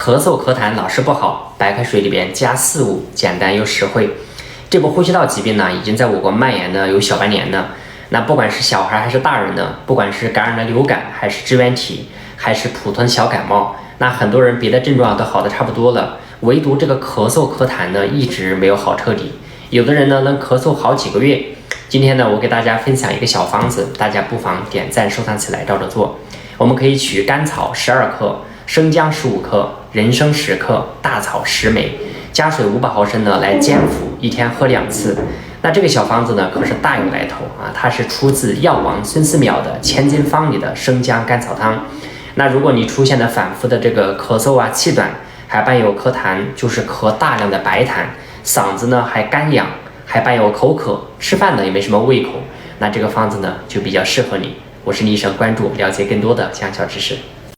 咳嗽咳痰老是不好，白开水里边加四物，简单又实惠。这部呼吸道疾病呢，已经在我国蔓延呢有小半年呢。那不管是小孩还是大人呢，不管是感染了流感，还是支原体，还是普通的小感冒，那很多人别的症状都好的差不多了，唯独这个咳嗽咳痰呢，一直没有好彻底。有的人呢能咳嗽好几个月。今天呢，我给大家分享一个小方子，大家不妨点赞收藏起来，照着做。我们可以取甘草12克、生姜15克、人参10克、大草10枚，加水500毫升呢来煎服，一天喝2次。那这个小方子呢，可是大有来头啊！它是出自药王孙思邈的《千金方》里的生姜甘草汤。那如果你出现的反复的这个咳嗽啊、气短，还伴有咳痰，就是咳大量的白痰，嗓子呢还干痒，还伴有口渴，吃饭呢也没什么胃口，那这个方子呢就比较适合你。我是李医生，关注了解更多的相关知识。